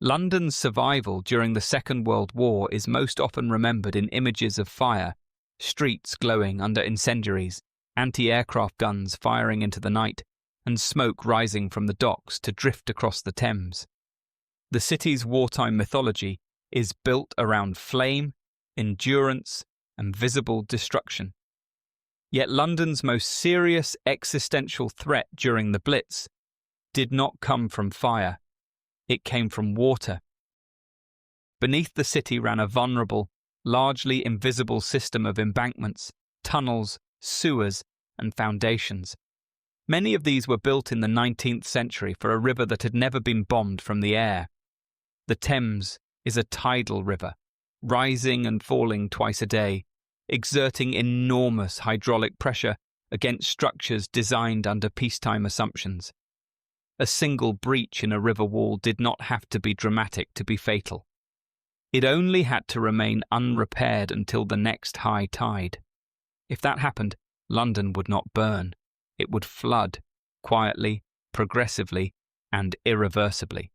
London's survival during the Second World War is most often remembered in images of fire, streets glowing under incendiaries, anti-aircraft guns firing into the night, and smoke rising from the docks to drift across the Thames. The city's wartime mythology is built around flame, endurance, and visible destruction. Yet London's most serious existential threat during the Blitz did not come from fire. It came from water. Beneath the city ran a vulnerable, largely invisible system of embankments, tunnels, sewers, and foundations. Many of these were built in the 19th century for a river that had never been bombed from the air. The Thames is a tidal river, rising and falling twice a day, exerting enormous hydraulic pressure against structures designed under peacetime assumptions. A single breach in a river wall did not have to be dramatic to be fatal. It only had to remain unrepaired until the next high tide. If that happened, London would not burn. It would flood, quietly, progressively, and irreversibly.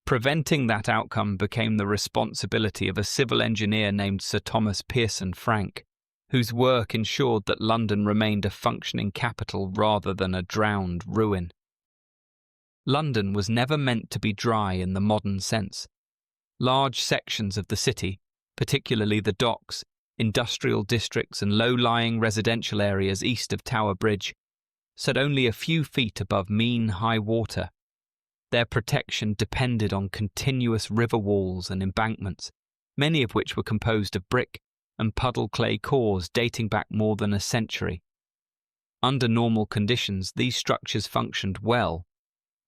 Preventing that outcome became the responsibility of a civil engineer named Sir Thomas Pearson Frank, whose work ensured that London remained a functioning capital rather than a drowned ruin. London was never meant to be dry in the modern sense. Large sections of the city, particularly the docks, industrial districts and low-lying residential areas east of Tower Bridge, sat only a few feet above mean high water. Their protection depended on continuous river walls and embankments, many of which were composed of brick and puddle clay cores dating back more than a century. Under normal conditions, these structures functioned well,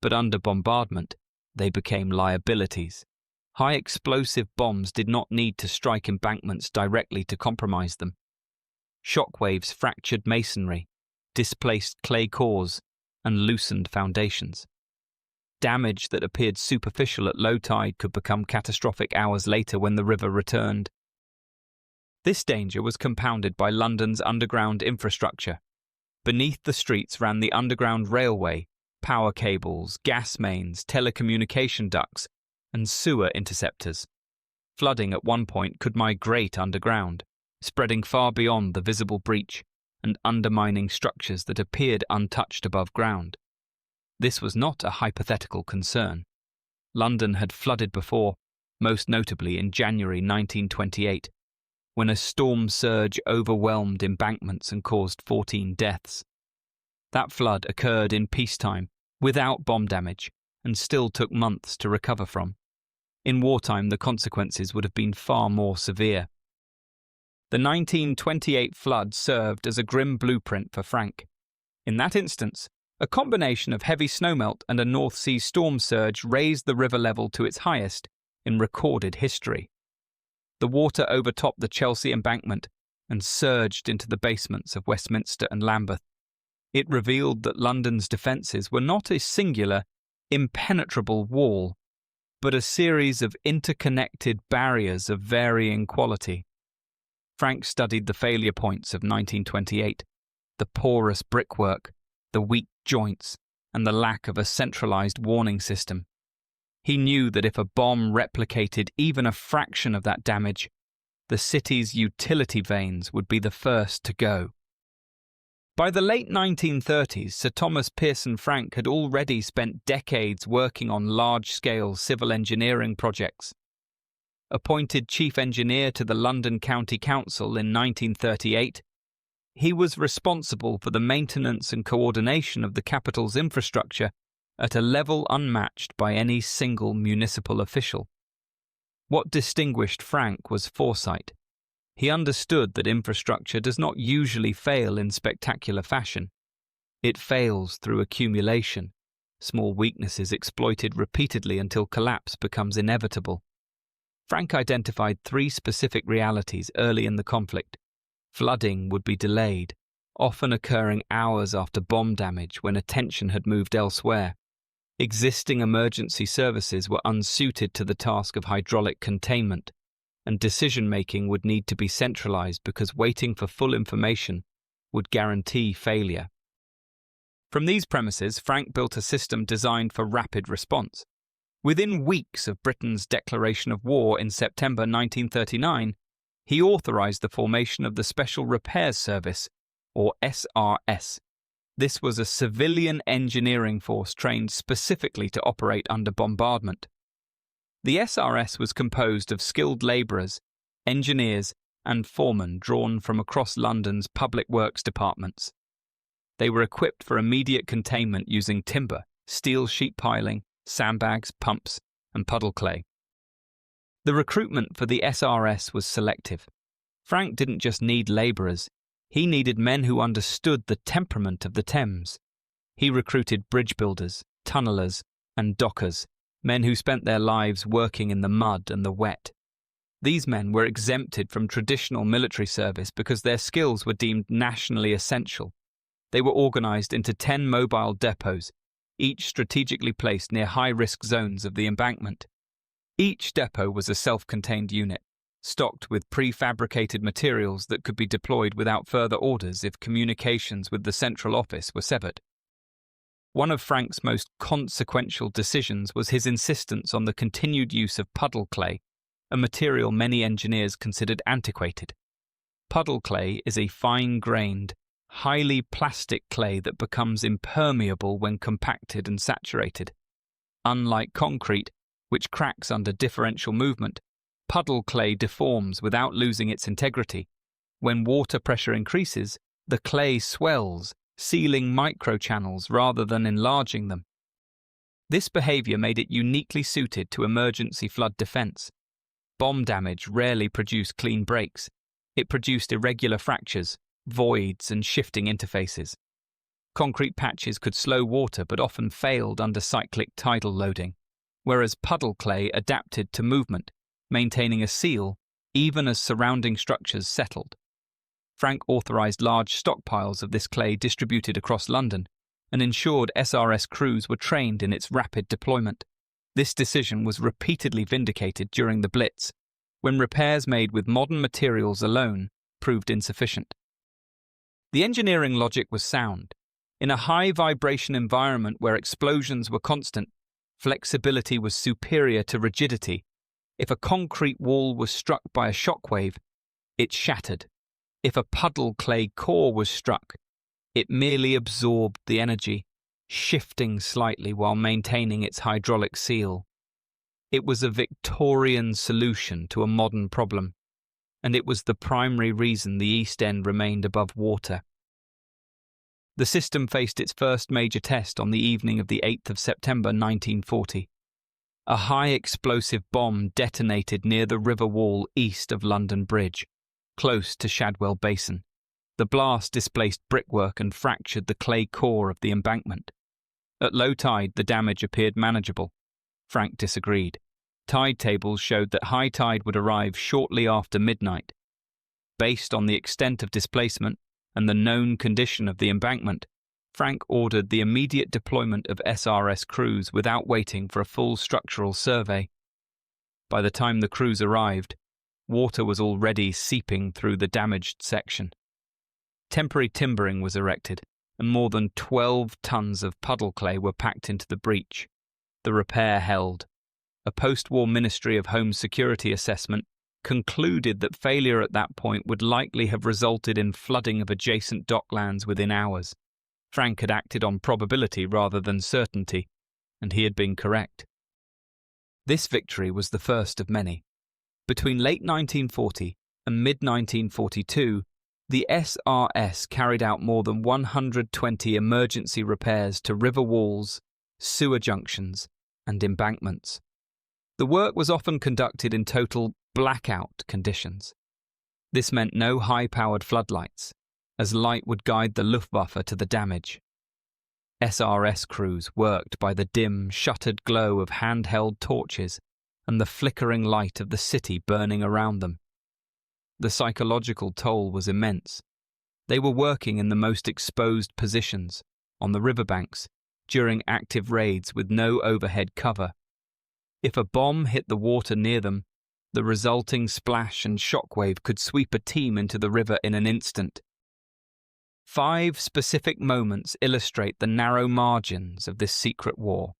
but under bombardment, they became liabilities. High explosive bombs did not need to strike embankments directly to compromise them. Shockwaves fractured masonry, displaced clay cores, and loosened foundations. Damage that appeared superficial at low tide could become catastrophic hours later when the river returned. This danger was compounded by London's underground infrastructure. Beneath the streets ran the Underground Railway, power cables, gas mains, telecommunication ducts, and sewer interceptors. Flooding at one point could migrate underground, spreading far beyond the visible breach and undermining structures that appeared untouched above ground. This was not a hypothetical concern. London had flooded before, most notably in January 1928, when a storm surge overwhelmed embankments and caused 14 deaths. That flood occurred in peacetime, without bomb damage, and still took months to recover from. In wartime, the consequences would have been far more severe. The 1928 flood served as a grim blueprint for Frank. In that instance, a combination of heavy snowmelt and a North Sea storm surge raised the river level to its highest in recorded history. The water overtopped the Chelsea embankment and surged into the basements of Westminster and Lambeth. It revealed that London's defences were not a singular, impenetrable wall, but a series of interconnected barriers of varying quality. Frank studied the failure points of 1928, the porous brickwork, the weak joints, and the lack of a centralised warning system. He knew that if a bomb replicated even a fraction of that damage, the city's utility veins would be the first to go. By the late 1930s, Sir Thomas Pearson Frank had already spent decades working on large-scale civil engineering projects. Appointed chief engineer to the London County Council in 1938, he was responsible for the maintenance and coordination of the capital's infrastructure at a level unmatched by any single municipal official. What distinguished Frank was foresight. He understood that infrastructure does not usually fail in spectacular fashion. It fails through accumulation, small weaknesses exploited repeatedly until collapse becomes inevitable. Frank identified 3 specific realities early in the conflict. Flooding would be delayed, often occurring hours after bomb damage when attention had moved elsewhere. Existing emergency services were unsuited to the task of hydraulic containment, and decision-making would need to be centralized because waiting for full information would guarantee failure. From these premises, Frank built a system designed for rapid response. Within weeks of Britain's declaration of war in September 1939, he authorised the formation of the Special Repairs Service, or SRS. This was a civilian engineering force trained specifically to operate under bombardment. The SRS was composed of skilled labourers, engineers, and foremen drawn from across London's public works departments. They were equipped for immediate containment using timber, steel sheet piling, sandbags, pumps, and puddle clay. The recruitment for the SRS was selective. Frank didn't just need labourers, he needed men who understood the temperament of the Thames. He recruited bridge builders, tunnellers, and dockers, men who spent their lives working in the mud and the wet. These men were exempted from traditional military service because their skills were deemed nationally essential. They were organised into 10 mobile depots, each strategically placed near high-risk zones of the embankment. Each depot was a self-contained unit, stocked with prefabricated materials that could be deployed without further orders if communications with the central office were severed. One of Frank's most consequential decisions was his insistence on the continued use of puddle clay, a material many engineers considered antiquated. Puddle clay is a fine-grained, highly plastic clay that becomes impermeable when compacted and saturated. Unlike concrete, which cracks under differential movement, puddle clay deforms without losing its integrity. When water pressure increases, the clay swells, sealing microchannels rather than enlarging them. This behaviour made it uniquely suited to emergency flood defence. Bomb damage rarely produced clean breaks. It produced irregular fractures, voids, and shifting interfaces. Concrete patches could slow water but often failed under cyclic tidal loading, whereas puddle clay adapted to movement, maintaining a seal even as surrounding structures settled. Frank authorised large stockpiles of this clay distributed across London and ensured SRS crews were trained in its rapid deployment. This decision was repeatedly vindicated during the Blitz, when repairs made with modern materials alone proved insufficient. The engineering logic was sound. In a high-vibration environment where explosions were constant, flexibility was superior to rigidity. If a concrete wall was struck by a shockwave, it shattered. If a puddle clay core was struck, it merely absorbed the energy, shifting slightly while maintaining its hydraulic seal. It was a Victorian solution to a modern problem, and it was the primary reason the East End remained above water. The system faced its first major test on the evening of the 8th of September 1940. A high-explosive bomb detonated near the river wall east of London Bridge, close to Shadwell Basin. The blast displaced brickwork and fractured the clay core of the embankment. At low tide, the damage appeared manageable. Frank disagreed. Tide tables showed that high tide would arrive shortly after midnight. Based on the extent of displacement and the known condition of the embankment, Frank ordered the immediate deployment of SRS crews without waiting for a full structural survey. By the time the crews arrived, water was already seeping through the damaged section. Temporary timbering was erected, and more than 12 tons of puddle clay were packed into the breach. The repair held. A post-war Ministry of Home Security assessment concluded that failure at that point would likely have resulted in flooding of adjacent docklands within hours. Frank had acted on probability rather than certainty, and he had been correct. This victory was the first of many. Between late 1940 and mid-1942, the SRS carried out more than 120 emergency repairs to river walls, sewer junctions, and embankments. The work was often conducted in total blackout conditions. This meant no high-powered floodlights, as light would guide the Luftwaffe to the damage. SRS crews worked by the dim, shuttered glow of handheld torches and the flickering light of the city burning around them. The psychological toll was immense. They were working in the most exposed positions, on the riverbanks, during active raids with no overhead cover. If a bomb hit the water near them, the resulting splash and shockwave could sweep a team into the river in an instant. 5 specific moments illustrate the narrow margins of this secret war.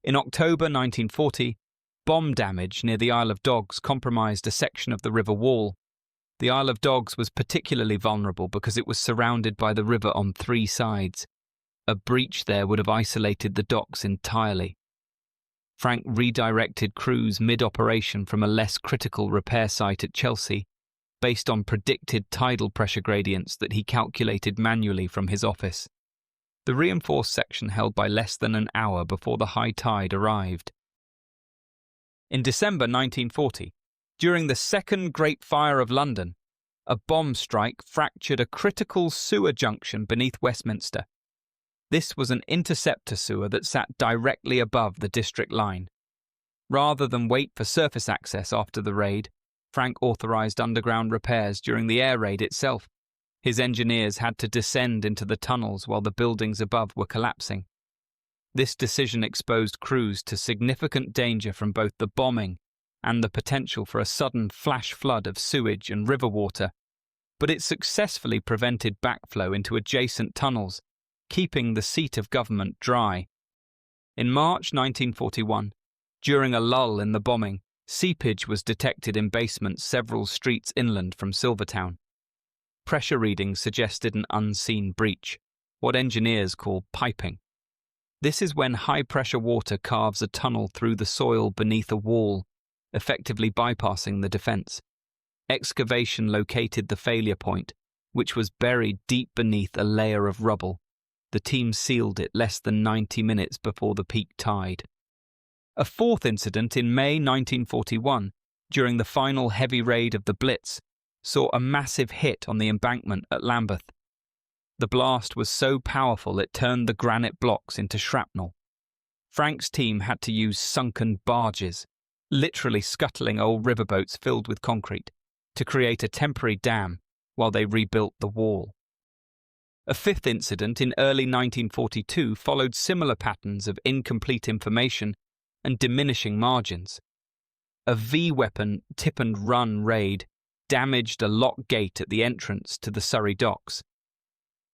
In October 1940, bomb damage near the Isle of Dogs compromised a section of the river wall. The Isle of Dogs was particularly vulnerable because it was surrounded by the river on 3 sides. A breach there would have isolated the docks entirely. Frank redirected crews mid-operation from a less critical repair site at Chelsea, based on predicted tidal pressure gradients that he calculated manually from his office. The reinforced section held by less than an hour before the high tide arrived. In December 1940, during the Second Great Fire of London, a bomb strike fractured a critical sewer junction beneath Westminster. This was an interceptor sewer that sat directly above the district line. Rather than wait for surface access after the raid, Frank authorised underground repairs during the air raid itself. His engineers had to descend into the tunnels while the buildings above were collapsing. This decision exposed crews to significant danger from both the bombing and the potential for a sudden flash flood of sewage and river water, but it successfully prevented backflow into adjacent tunnels, keeping the seat of government dry. In March 1941, during a lull in the bombing, seepage was detected in basements several streets inland from Silvertown. Pressure readings suggested an unseen breach, what engineers call piping. This is when high-pressure water carves a tunnel through the soil beneath a wall, effectively bypassing the defence. Excavation located the failure point, which was buried deep beneath a layer of rubble. The team sealed it less than 90 minutes before the peak tide. A fourth incident in May 1941, during the final heavy raid of the Blitz, saw a massive hit on the embankment at Lambeth. The blast was so powerful it turned the granite blocks into shrapnel. Frank's team had to use sunken barges, literally scuttling old riverboats filled with concrete, to create a temporary dam while they rebuilt the wall. A fifth incident in early 1942 followed similar patterns of incomplete information and diminishing margins. A V-weapon tip-and-run raid damaged a lock gate at the entrance to the Surrey docks.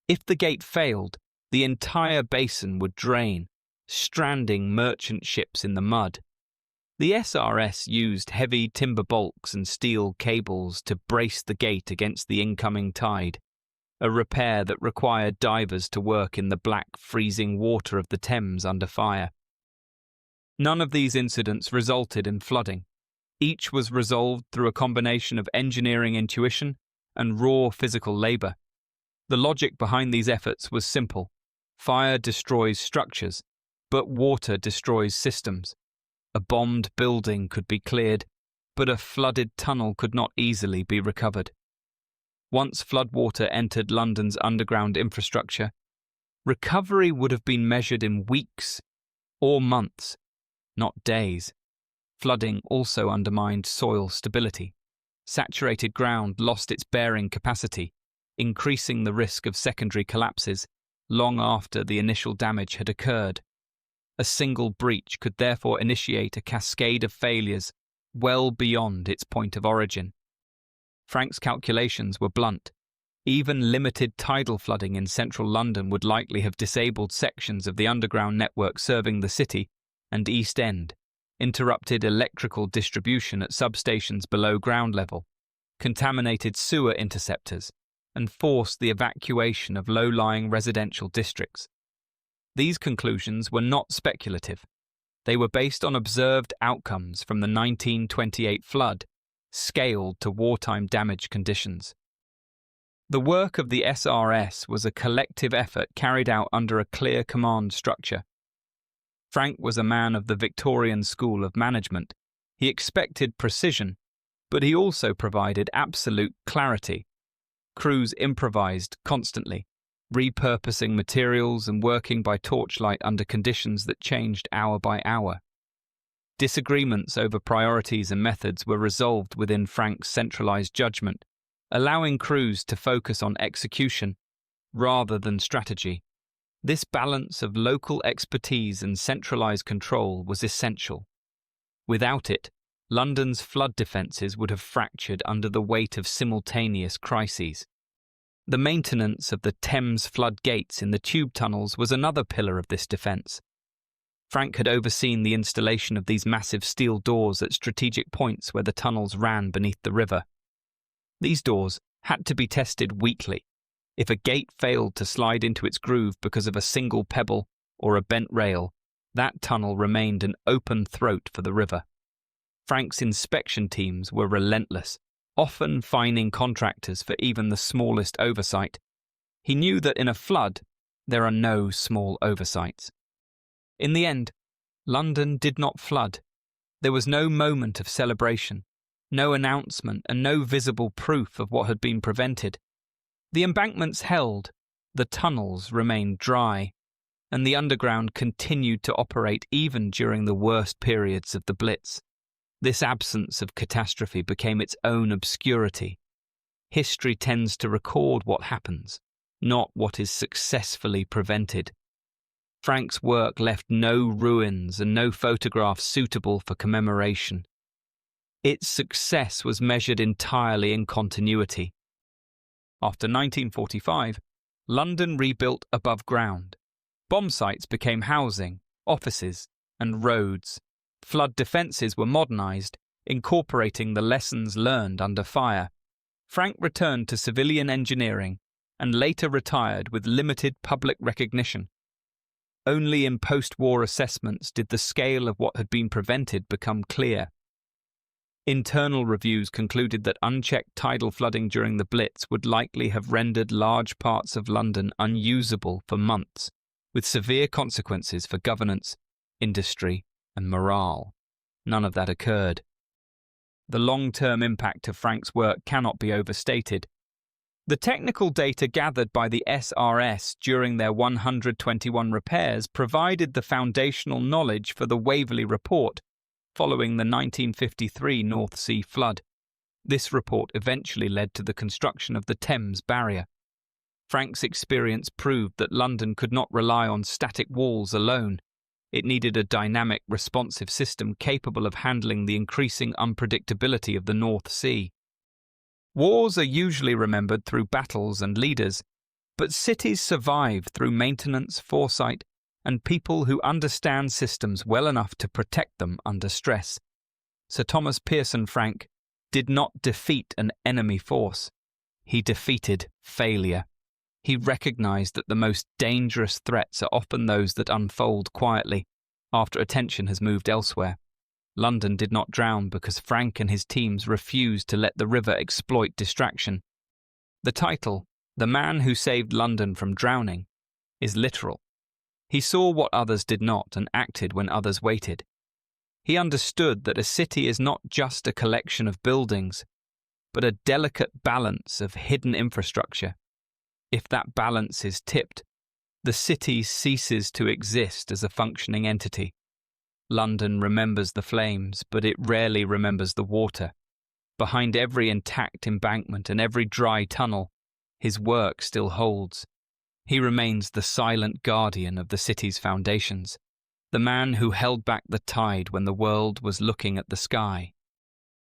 If the gate failed, the entire basin would drain, stranding merchant ships in the mud. The SRS used heavy timber bulks and steel cables to brace the gate against the incoming tide, a repair that required divers to work in the black, freezing water of the Thames under fire. None of these incidents resulted in flooding. Each was resolved through a combination of engineering intuition and raw physical labour. The logic behind these efforts was simple. Fire destroys structures, but water destroys systems. A bombed building could be cleared, but a flooded tunnel could not easily be recovered. Once floodwater entered London's underground infrastructure, recovery would have been measured in weeks or months, not days. Flooding also undermined soil stability. Saturated ground lost its bearing capacity, increasing the risk of secondary collapses long after the initial damage had occurred. A single breach could therefore initiate a cascade of failures well beyond its point of origin. Frank's calculations were blunt. Even limited tidal flooding in central London would likely have disabled sections of the underground network serving the City and East End, interrupted electrical distribution at substations below ground level, contaminated sewer interceptors, and forced the evacuation of low-lying residential districts. These conclusions were not speculative. They were based on observed outcomes from the 1928 flood, scaled to wartime damage conditions. The work of the SRS was a collective effort carried out under a clear command structure. Frank was a man of the Victorian school of management. He expected precision, but he also provided absolute clarity. Crews improvised constantly, repurposing materials and working by torchlight under conditions that changed hour by hour. Disagreements over priorities and methods were resolved within Frank's centralized judgment, allowing crews to focus on execution rather than strategy. This balance of local expertise and centralized control was essential. Without it, London's flood defences would have fractured under the weight of simultaneous crises. The maintenance of the Thames flood gates in the tube tunnels was another pillar of this defence. Frank had overseen the installation of these massive steel doors at strategic points where the tunnels ran beneath the river. These doors had to be tested weekly. If a gate failed to slide into its groove because of a single pebble or a bent rail, that tunnel remained an open throat for the river. Frank's inspection teams were relentless, often fining contractors for even the smallest oversight. He knew that in a flood, there are no small oversights. In the end, London did not flood. There was no moment of celebration, no announcement, and no visible proof of what had been prevented. The embankments held, the tunnels remained dry, and the underground continued to operate even during the worst periods of the Blitz. This absence of catastrophe became its own obscurity. History tends to record what happens, not what is successfully prevented. Frank's work left no ruins and no photographs suitable for commemoration. Its success was measured entirely in continuity. After 1945, London rebuilt above ground. Bomb sites became housing, offices, and roads. Flood defences were modernised, incorporating the lessons learned under fire. Frank returned to civilian engineering and later retired with limited public recognition. Only in post-war assessments did the scale of what had been prevented become clear. Internal reviews concluded that unchecked tidal flooding during the Blitz would likely have rendered large parts of London unusable for months, with severe consequences for governance, industry, and morale. None of that occurred. The long-term impact of Frank's work cannot be overstated. The technical data gathered by the SRS during their 121 repairs provided the foundational knowledge for the Waverley Report following the 1953 North Sea flood. This report eventually led to the construction of the Thames Barrier. Frank's experience proved that London could not rely on static walls alone. It needed a dynamic, responsive system capable of handling the increasing unpredictability of the North Sea. Wars are usually remembered through battles and leaders, but cities survive through maintenance, foresight, and people who understand systems well enough to protect them under stress. Sir Thomas Pearson Frank did not defeat an enemy force. He defeated failure. He recognized that the most dangerous threats are often those that unfold quietly, after attention has moved elsewhere. London did not drown because Frank and his teams refused to let the river exploit distraction. The title, "The Man Who Saved London from Drowning," is literal. He saw what others did not and acted when others waited. He understood that a city is not just a collection of buildings, but a delicate balance of hidden infrastructure. If that balance is tipped, the city ceases to exist as a functioning entity. London remembers the flames, but it rarely remembers the water. Behind every intact embankment and every dry tunnel, his work still holds. He remains the silent guardian of the city's foundations, the man who held back the tide when the world was looking at the sky.